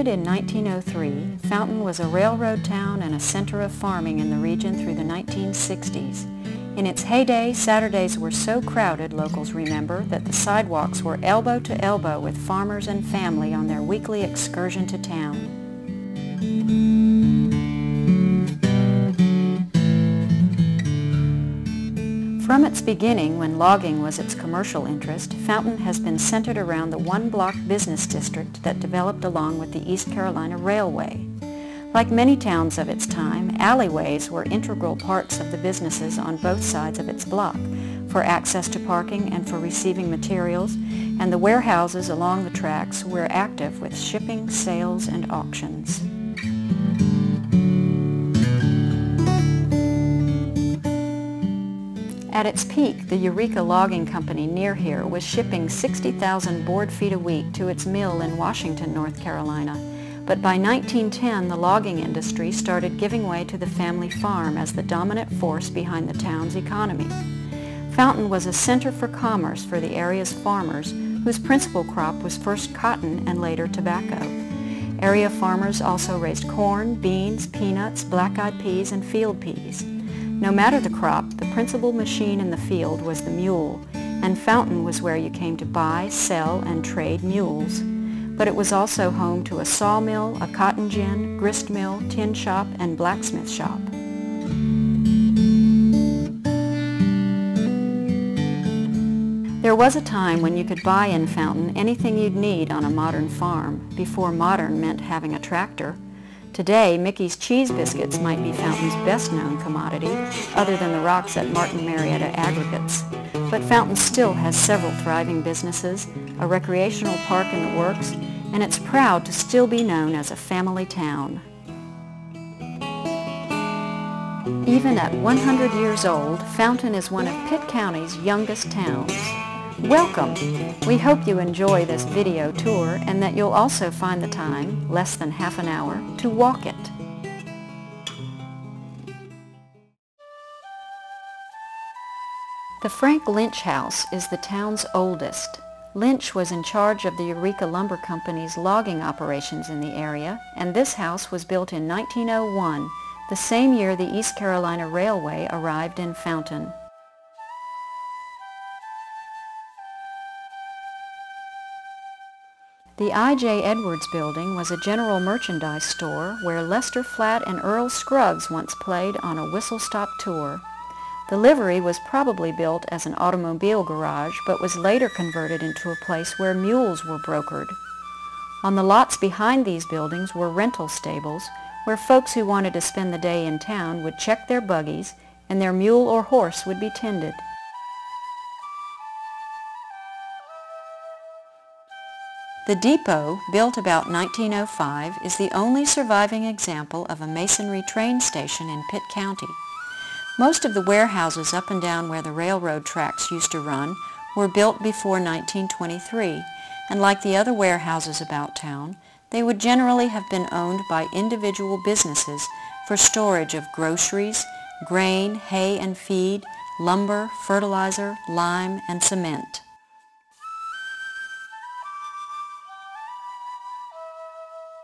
Founded in 1903, Fountain was a railroad town and a center of farming in the region through the 1960s. In its heyday, Saturdays were so crowded, locals remember, that the sidewalks were elbow to elbow with farmers and family on their weekly excursion to town. From its beginning, when logging was its commercial interest, Fountain has been centered around the one-block business district that developed along with the East Carolina Railway. Like many towns of its time, alleyways were integral parts of the businesses on both sides of its block, for access to parking and for receiving materials, and the warehouses along the tracks were active with shipping, sales, and auctions. At its peak, the Eureka Logging Company near here was shipping 60,000 board feet a week to its mill in Washington, North Carolina. But by 1910, the logging industry started giving way to the family farm as the dominant force behind the town's economy. Fountain was a center for commerce for the area's farmers, whose principal crop was first cotton and later tobacco. Area farmers also raised corn, beans, peanuts, black-eyed peas, and field peas. No matter the crop, the principal machine in the field was the mule, and Fountain was where you came to buy, sell, and trade mules. But it was also home to a sawmill, a cotton gin, grist mill, tin shop, and blacksmith shop. There was a time when you could buy in Fountain anything you'd need on a modern farm, before modern meant having a tractor. Today, Mickey's cheese biscuits might be Fountain's best-known commodity, other than the rocks at Martin Marietta Aggregates. But Fountain still has several thriving businesses, a recreational park in the works, and it's proud to still be known as a family town. Even at 100 years old, Fountain is one of Pitt County's youngest towns. Welcome! We hope you enjoy this video tour and that you'll also find the time, less than half an hour, to walk it. The Frank Lynch House is the town's oldest. Lynch was in charge of the Eureka Lumber Company's logging operations in the area, and this house was built in 1901, the same year the East Carolina Railway arrived in Fountain. The I.J. Edwards building was a general merchandise store where Lester Flatt and Earl Scruggs once played on a whistle-stop tour. The livery was probably built as an automobile garage, but was later converted into a place where mules were brokered. On the lots behind these buildings were rental stables, where folks who wanted to spend the day in town would check their buggies, and their mule or horse would be tended. The depot, built about 1905, is the only surviving example of a masonry train station in Pitt County. Most of the warehouses up and down where the railroad tracks used to run were built before 1923, and like the other warehouses about town, they would generally have been owned by individual businesses for storage of groceries, grain, hay and feed, lumber, fertilizer, lime, and cement.